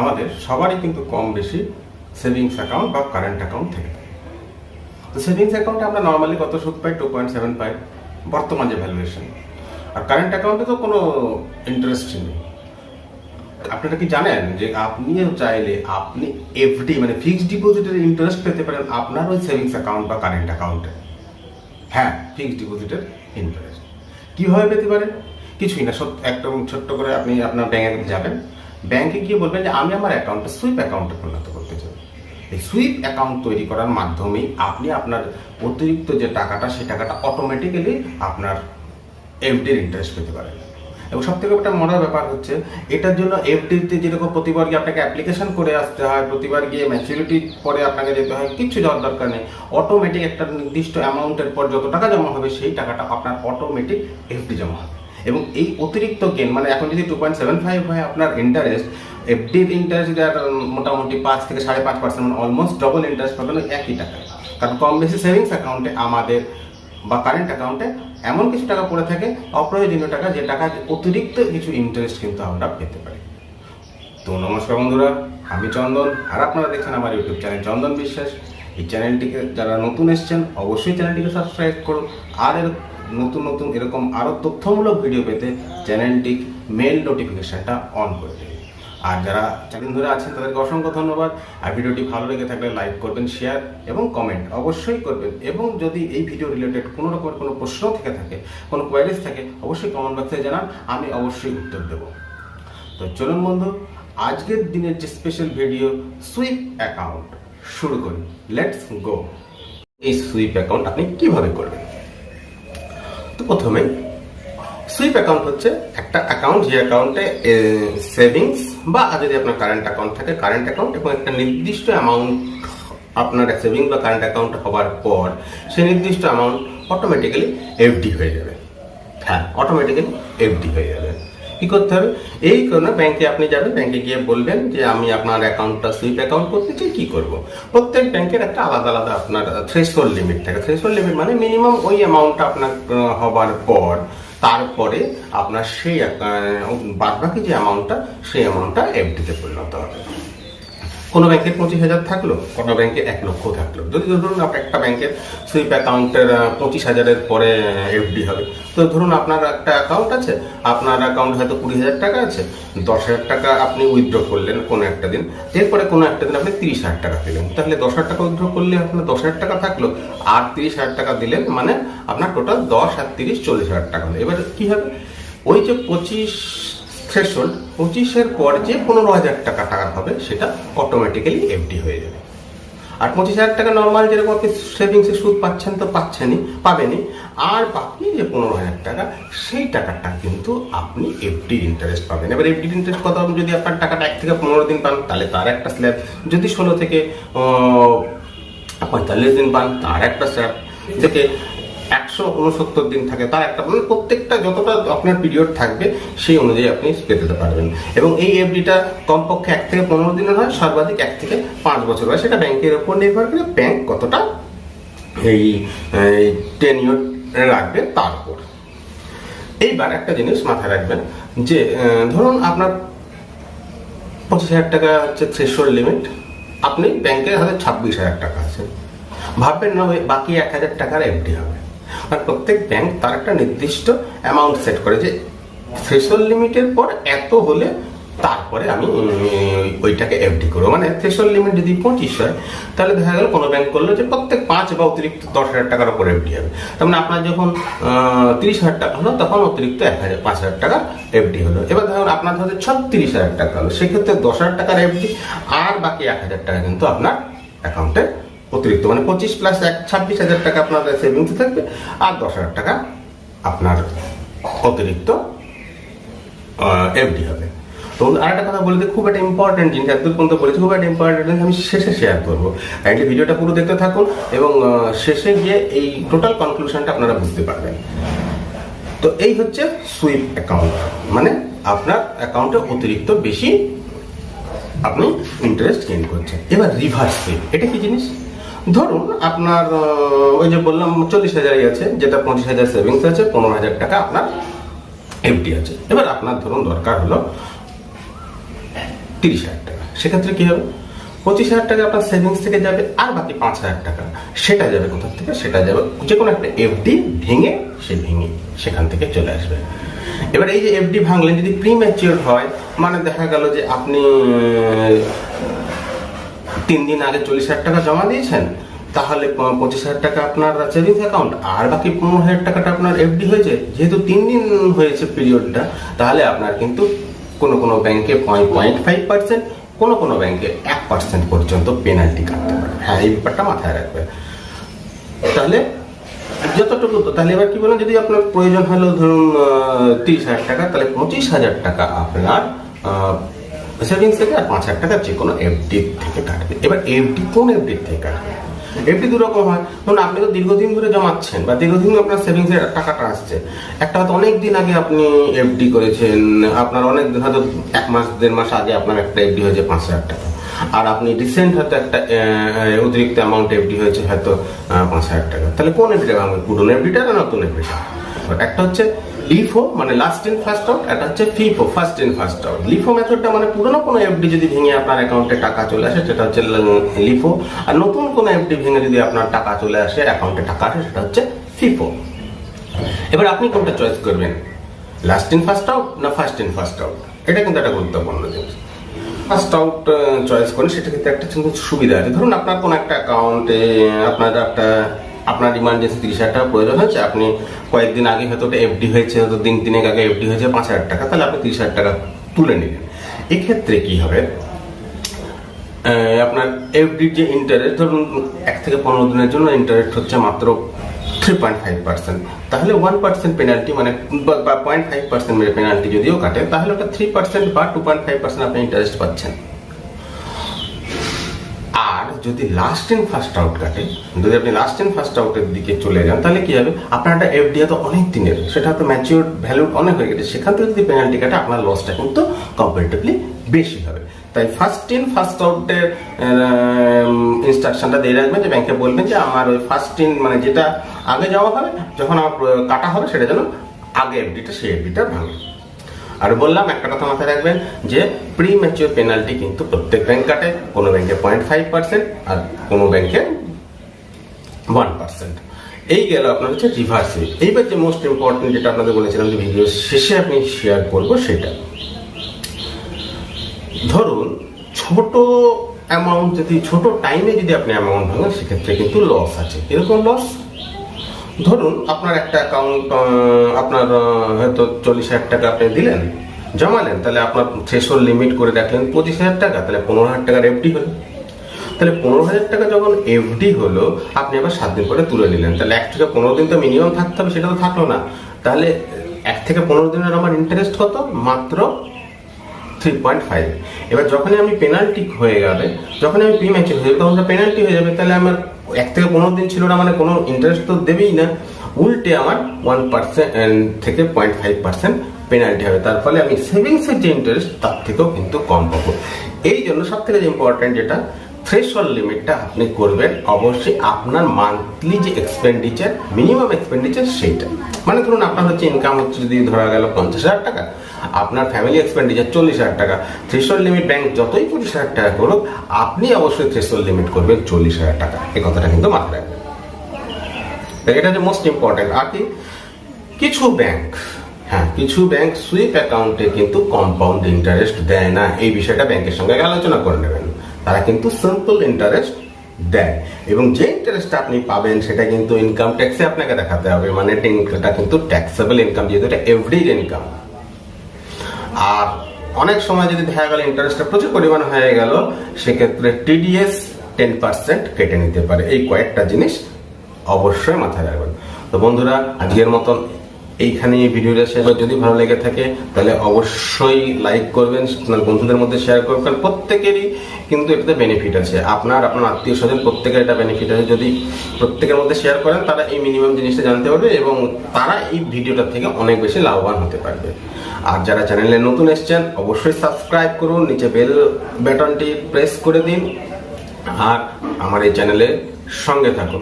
আমাদের সবারই কিন্তু কম বেশি সেভিংস অ্যাকাউন্ট বা কারেন্ট অ্যাকাউন্ট থেকে থাকে। তো সেভিংস অ্যাকাউন্টে আমরা নর্মালি কত সুদ পাই? 2.75 বর্তমান যে ভ্যালুয়েশন। আর কারেন্ট অ্যাকাউন্টে তো কোনো ইন্টারেস্ট নেই। আপনারা কি জানেন যে আপনিও চাইলে আপনি এফডি মানে ফিক্সড ডিপোজিটের ইন্টারেস্ট পেতে পারেন আপনার ওই সেভিংস অ্যাকাউন্ট বা কারেন্ট অ্যাকাউন্টে? হ্যাঁ, ফিক্সড ডিপোজিটের ইন্টারেস্ট কীভাবে পেতে পারেন? কিছুই না, একদম ছোট্ট করে আপনি আপনার ব্যাংকে যাবেন, ব্যাংকে গিয়ে বলবেন যে আমি আমার অ্যাকাউন্টে সুইপ অ্যাকাউন্টে পরিণত করতে চাই। এই সুইপ অ্যাকাউন্ট তৈরি করার মাধ্যমেই আপনি আপনার অতিরিক্ত যে টাকাটা সেই টাকাটা অটোমেটিক্যালি আপনার এফডির ইন্টারেস্ট পেতে পারেন। এবং সব থেকে একটা মজার ব্যাপার হচ্ছে এটার জন্য এফডিতে যেরকম প্রতিবার গিয়ে আপনাকে অ্যাপ্লিকেশন করে আসতে হয়, প্রতিবার গিয়ে ম্যাচুরিটি পরে আপনাকে যেতে হয়, কিচ্ছু যাওয়ার দরকার নেই। অটোমেটিক একটা নির্দিষ্ট অ্যামাউন্টের পর যত টাকা জমা হবে সেই টাকাটা আপনার অটোমেটিক এফডি জমা হবে। এবং এই অতিরিক্ত গেন মানে এখন যদি 2.75 হয় আপনার ইন্টারেস্ট, এফডির ইন্টারেস্ট মোটামুটি 5 থেকে 5.5%, মানে অলমোস্ট ডবল ইন্টারেস্ট পাবেন ওই একই টাকায়। কারণ কম বেশি সেভিংস অ্যাকাউন্টে আমাদের বা কারেন্ট অ্যাকাউন্টে এমন কিছু টাকা পড়ে থাকে অপ্রয়োজনীয় টাকা, যে টাকা অতিরিক্ত কিছু ইন্টারেস্ট কিন্তু আমরা পেতে পারি। তো নমস্কার বন্ধুরা, আমি চন্দন, আর আপনারা দেখছেন আমার ইউটিউব চ্যানেল চন্দন বিশ্বাস। এই চ্যানেলটিকে যারা নতুন এসছেন অবশ্যই চ্যানেলটিকে সাবস্ক্রাইব করুন, আর নতুন নতুন এরকম আরও তথ্যমূলক ভিডিও পেতে চ্যানেলটি মেল নোটিফিকেশনটা অন করে দিন। আর যারা চ্যানেল ধরে আছেন তাদেরকে অসংখ্য ধন্যবাদ। আর ভিডিওটি ভালো লেগে থাকলে লাইক করবেন, শেয়ার এবং কমেন্ট অবশ্যই করবেন। এবং যদি এই ভিডিও রিলেটেড কোনো রকমের কোনো প্রশ্ন থেকে থাকে, কোনো কোয়ারিজ থাকে, অবশ্যই কমেন্ট বক্সে জানান, আমি অবশ্যই উত্তর দেব। তো চলুন বন্ধু, আজকের দিনের যে স্পেশাল ভিডিও সুইপ অ্যাকাউন্ট শুরু করি। Let's go. এই সুইপ অ্যাকাউন্ট আপনি কিভাবে করবেন? তো প্রথমে সুইপ অ্যাকাউন্ট হচ্ছে একটা অ্যাকাউন্ট যে অ্যাকাউন্টে সেভিংস বা যদি আপনার কারেন্ট অ্যাকাউন্ট থাকে কারেন্ট অ্যাকাউন্ট, এবং একটা নির্দিষ্ট অ্যামাউন্ট আপনার সেভিংস বা কারেন্ট অ্যাকাউন্ট হওয়ার পর সেই নির্দিষ্ট অ্যামাউন্ট অটোমেটিক্যালি এফডি হয়ে যাবে। হ্যাঁ, অটোমেটিক্যালি এফডি হয়ে যাবে। কি করতে হবে? এই কারণে ব্যাংকে আপনি যাবেন, ব্যাংকে গিয়ে বলবেন যে আমি আপনার অ্যাকাউন্টটা সুইপ অ্যাকাউন্ট করতে চাই, কি করব? প্রত্যেক ব্যাংকের একটা আলাদা আলাদা আপনার থ্রেশহোল্ড লিমিট থাকে। থ্রেশহোল্ড লিমিট মানে মিনিমাম ওই অ্যামাউন্টটা আপনার হবার পর তারপরে আপনার সেই বাদবাকি যে অ্যামাউন্টটা সেই অ্যামাউন্টটা এফডিতে পরিণত হবে। কোনো ব্যাংকের 25,000 থাকলো, কোনো ব্যাংকে 1 লক্ষ থাকলো। যদি ধরুন একটা ব্যাংকের সুইপ অ্যাকাউন্টের 25,000-এর পরে এফডি হবে, তো ধরুন আপনার একটা অ্যাকাউন্ট আছে, আপনার অ্যাকাউন্ট হয়তো 20,000 টাকা আছে, 10,000 টাকা আপনি উইথড্র করলেন কোনো একটা দিন, এরপরে কোনো একটা দিন আপনি 30,000 টাকা দিলেন, তাহলে 10,000 টাকা উইথড্র করলে আপনার 10,000 টাকা থাকলো, আর 30,000 টাকা দিলেন, মানে আপনার টোটাল 10 আর 30 40,000 টাকা হলো। এবার কি হবে? ওই যে 25 থ্রেশহোল্ড, 25-এর পর যে 15,000 টাকা হবে সেটা অটোমেটিক্যালি এফডি হয়ে যাবে। আর 25,000 টাকা নর্মাল যেরকম আপনি সেভিংসে সুদ পাচ্ছেন তো পাবেনই, আর বাকি যে 15,000 টাকা সেই টাকাটা কিন্তু আপনি এফডি ইন্টারেস্ট পাবেন। এবার এফডি ইন্টারেস্ট কত? যদি আপনার টাকাটা 1 থেকে 15 দিন পান তাহলে তার একটা স্ল্যাব, যদি 16 থেকে 45 দিন পান তার একটা স্ল্যাব, থেকে 169 দিন থাকে তার একটা, মানে প্রত্যেকটা যতটা আপনার পিরিয়ড থাকবে সেই অনুযায়ী আপনি পেতে পারবেন। এবং এই এফডিটা কমপক্ষে 1 থেকে 15 দিনের হয়, সর্বাধিক 1 থেকে 5 বছর হয়। সেটা ব্যাংকের উপর নির্ভর করে, ব্যাংক কতটা এই টেনিউর রাখবে তার উপর। এইবার একটা জিনিস মাথায় রাখবেন যে ধরুন আপনার 25,000 টাকা হচ্ছে থ্রেশহোল্ড লিমিট, আপনি ব্যাংকের হাতে 26,000 টাকা আছে, ভাববেন না ওই বাকি 1,000 টাকার এফডি হবে। আর প্রত্যেক ব্যাংক তার একটা নির্দিষ্ট অ্যামাউন্ট সেট করে যে থ্রেশহোল্ড লিমিটের পর এত হলে তারপরে আমি ওইটাকে এফডি করবো। মানে থ্রেশহোল্ড লিমিট যদি 25 হয় তাহলে দেখা গেল কোনো ব্যাংক করলো যে প্রত্যেক 5 বা অতিরিক্ত 10,000 টাকার উপর এফডি হবে। তার মানে আপনার যখন 30,000 টাকা হলো তখন অতিরিক্ত 5,000 টাকা এফডি হলো। এবার ধরুন আপনার হচ্ছে 36,000 টাকা হলো, সেক্ষেত্রে 10,000 টাকার এফডি আর বাকি 1,000 টাকা কিন্তু আপনার অ্যাকাউন্টে অতিরিক্ত, মানে 25 প্লাস 26,000 টাকা আপনার সেভিংসে থাকবে, আর 10,000 টাকা আপনার অতিরিক্ত এফডি হবে। তো আর একটা কথা বলতে, খুব একটা ইম্পর্টেন্ট জিনিস, এত পর্যন্ত বলেছি, খুব একটা ইম্পর্টেন্ট জিনিস আমি শেষে শেয়ার করবো। কাইন্ডলি ভিডিওটা পুরো দেখতে থাকুন এবং শেষে গিয়ে এই টোটাল কনক্লুশনটা আপনারা বুঝতে পারবেন। তো এই হচ্ছে সুইপ অ্যাকাউন্ট, মানে আপনার অ্যাকাউন্টে অতিরিক্ত বেশি আপনি ইন্টারেস্ট গেইন করছেন। এবার রিভার্স সুইপ, এটা কি জিনিস? ধরুন আপনার ওই যে বললাম 40,000 আছে, যেটা 25,000 সেভিংস আছে, 15,000 টাকা আপনার এফডি আছে। এবার আপনার ধরুন দরকার হলো 30,000 টাকা। সেক্ষেত্রে কি হবে, 25,000 টাকা আপনার সেভিংস থেকে যাবে, আর বাকি 5,000 টাকা সেটা যাবে কোথা থেকে, সেটা যাবে যে কোনো একটা এফডি ভেঙে সেখান থেকে চলে আসবে। এবার এই যে এফডি ভাঙলেন যদি প্রিম্যাচিওর হয়, মানে দেখা গেল যে আপনি 3 দিন আগে 40,000 টাকা জমা দিয়েছেন, তাহলে 25,000 টাকা আপনার সেভিংস অ্যাকাউন্ট, আর বাকি 15,000 টাকাটা আপনার এফডি হয়েছে। যেহেতু 3 দিন হয়েছে পিরিয়ডটা, তাহলে আপনার কিন্তু কোনো ব্যাংকে 0.5%, কোনো ব্যাংকে 1% পর্যন্ত পেনাল্টি কাটতে পারে। হ্যাঁ, এই ব্যাপারটা মাথায় রাখবে। তাহলে যতটুকু, তাহলে এবার কি বলেন, যদি আপনার প্রয়োজন হলো ধরুন 30,000 টাকা, তাহলে 25,000 টাকা আপনার সেভিংস থেকে, আর 5,000 টাকা যে কোনো এফডি থেকে কাটবে। এবার এফডি কোন এফডি থেকে কাটবে? এফডি দু রকম হয়। ধরুন আপনি তো দীর্ঘদিন ধরে জমাচ্ছেন, বা দীর্ঘদিন আপনার সেভিংস এর টাকাটা আসছে। একটা হয়তো অনেক দিন আগে আপনি এফডি করেছেন, আপনার অনেক দিন, হয়তো 1 মাস 1.5 মাস আগে আপনার একটা এফডি হয়েছে 5,000 টাকা, আর আপনি রিসেন্ট হয়তো একটা অতিরিক্ত অ্যামাউন্ট এফডি হয়েছে হয়তো 5,000 টাকা। তাহলে কোন এফডিটা ভাঙবে, পুরনো এফডিটা না নতুন এফডিটা? একটা হচ্ছে লিফো, মানে লাস্ট ইন ফার্স্ট আউট, একটা হচ্ছে FIFO, first in first out. LIFO মেথডটা মানে পুরনো কোনো এফডি যদি ভেঙে আপনার অ্যাকাউন্টে টাকা চলে আসে, সেটা হচ্ছে লিফো। আর নতুন কোনো এফডি ভেঙে যদি আপনার টাকা চলে আসে, অ্যাকাউন্টে টাকা আসে, সেটা হচ্ছে ফিফো। এবার আপনি কোনটা চয়েস করবেন, লাস্ট ইন ফার্স্ট আউট না ফার্স্ট ইন ফার্স্ট আউট? এটা কিন্তু একটা গুরুত্বপূর্ণ জিনিস। ফার্স্ট আউট চয়েস করেন, সেটা কিন্তু একটা সুবিধা আছে। ধরুন আপনার কোন একটা অ্যাকাউন্টে আপনার ইমার্জেন্সি 30,000 টাকা প্রয়োজন হয়েছে, আপনি কয়েকদিন আগে হয়তো ওটা এফডি হয়েছে, হয়তো দিন আগে এফডি হয়েছে 5,000 টাকা, তাহলে আপনি 30,000 টাকা তুলে নিলেন। এক্ষেত্রে কি হবে, আপনার এফডির যে ইন্টারেস্ট, ধরুন 1 থেকে 15 দিনের জন্য ইন্টারেস্ট হচ্ছে মাত্র 3.5%, তাহলে 1% পেনাল্টি, মানে 0.5% পেনাল্টি যদিও কাটে, তাহলে ওটা 3% বা 2.5% আপনি ইন্টারেস্ট পাচ্ছেন। আর যদি লাস্ট ইন ফার্স্ট আউট কাটে, যদি আপনি লাস্ট ইন ফার্স্ট আউটের দিকে চলে যান, তাহলে কি হবে, আপনার একটা এফডি তো অনেক দিনের, সেটা তো ম্যাচিওর ভ্যালু অনেক হয়ে গেছে, সেখান থেকে যদি পেনাল্টি কাটে, আপনার লসটা কিন্তু কম্পারেটিভলি বেশি হবে। তাই ফার্স্ট ইন ফার্স্ট আউটের ইনস্ট্রাকশনটা দিয়ে রাখবেন, যে ব্যাংকে বলবেন যে আমার ওই ফার্স্ট ইন, মানে যেটা আগে যাওয়া হবে, যখন আমার কাটা হবে, সেটা যেন আগে এফডিটা, সেই এফডিটা ভাঙে। আর বললাম, একটা কথা মাথায় রাখবেন যে প্রি ম্যাচিওর পেনাল্টি কিন্তু প্রত্যেক ব্যাংক কাটে, কোনো ব্যাংকে 0.5% আর কোনো ব্যাংকে 1%। এই গেল আপনার হচ্ছে রিভার্সিভ। এইবার যে মোস্ট ইম্পর্টেন্ট, যেটা আপনাদের বলেছিলাম যে ভিডিও শেষে আমি শেয়ার করবো, সেটা ধরুন ছোট অ্যামাউন্ট, যদি ছোট টাইমে যদি আপনি অ্যামাউন্ট ভাঙেন, সেক্ষেত্রে কিন্তু লস আছে। এরকম লস, ধরুন আপনার একটা অ্যাকাউন্ট, আপনার হয়তো 40,000 টাকা আপনি দিলেন, জমালেন, তাহলে আপনার থ্রেশহোল্ড লিমিট করে রাখলেন 25,000 টাকা, তাহলে 15,000 টাকার এফডি হলো। তাহলে 15,000 টাকা যখন এফডি হলো, আপনি আবার 7 দিন পরে তুলে নিলেন, তাহলে 1 থেকে 15 দিন তো মিনিমাম থাকতে হবে, সেটা তো থাকলো না। তাহলে 1 থেকে 15 দিনের আমার ইন্টারেস্ট কত, মাত্র 3.5। এবার যখনই আমি পেনাল্টি হয়ে যাবে, যখনই আমি প্রি ম্যাচিওর হয়ে যাবে, তখন পেনাল্টি হয়ে যাবে, তাহলে আমার 1 থেকে 15 দিন ছিল না, মানে কোনো ইন্টারেস্ট তো দেবেই না, উল্টে আমার 1% থেকে 0.5% পেনাল্টি হবে। তার ফলে আমি সেভিংসের যে ইন্টারেস্ট, তার থেকেও কিন্তু কম পাবো। এই জন্য সব থেকে যে ইম্পর্টেন্ট, যেটা থ্রেশহোল্ড লিমিটটা আপনি করবেন অবশ্যই আপনার মান্থলি যে এক্সপেন্ডিচার, মিনিমাম এক্সপেন্ডিচার, সেইটা। মানে ধরুন আপনার হচ্ছে ইনকাম হচ্ছে যদি ধরা গেল 50,000 টাকা, আপনার ফ্যামিলি এক্সপেন্ডিচার 40,000 টাকা, থ্রেশহোল্ড লিমিট ব্যাংক যতই 25,000 টাকা করুক, আপনি অবশ্যই থ্রেশহোল্ড লিমিট করবেন 40,000 টাকা। এই কথাটা কিন্তু মাথায় রাখবেন, এটা হচ্ছে মোস্ট ইম্পর্টেন্ট। আর কি, কিছু ব্যাংক সুইপ অ্যাকাউন্টে কিন্তু কম্পাউন্ড ইন্টারেস্ট দেয় না। এই বিষয়টা ব্যাংকের সঙ্গে আলোচনা করে নেবেন। তারা কিন্তু সিম্পল ইন্টারেস্ট দেয়, এবং যে ইন্টারেস্টটা আপনি পাবেন, সেটা কিন্তু ইনকাম ট্যাক্সে আপনাকে দেখাতে হবে, মানে এটা কিন্তু ট্যাক্সেবল ইনকাম, যেহেতু এটা এভরিডে ইনকাম। আর অনেক সময় যদি দেখা গেল ইন্টারেস্টটা প্রচুর পরিমাণ হয়ে গেল, সেক্ষেত্রে টিডিএস 10% কেটে নিতে পারে। এই কয়েকটা জিনিস অবশ্যই মাথায় রাখবেন। তো বন্ধুরা, আজকের মতন এইখানে ভিডিওটা শেষ। যদি ভালো লেগে থাকে, তাহলে অবশ্যই লাইক করবেন, বন্ধুদের মধ্যে শেয়ার করবেন, কারণ প্রত্যেকেরই কিন্তু এটাতে বেনিফিট আছে। আপনার আত্মীয় স্বজন প্রত্যেকের এটা বেনিফিট আছে। যদি প্রত্যেকের মধ্যে শেয়ার করেন, তারা এই মিনিমাম জিনিসটা জানতে পারবে, এবং তারা এই ভিডিওটা থেকে অনেক বেশি লাভবান হতে পারবে। আর যারা চ্যানেলে নতুন এসেছেন, অবশ্যই সাবস্ক্রাইব করুন, নিচে বেল বাটনটি প্রেস করে দিন, আর আমার এই চ্যানেলে সঙ্গে থাকুন।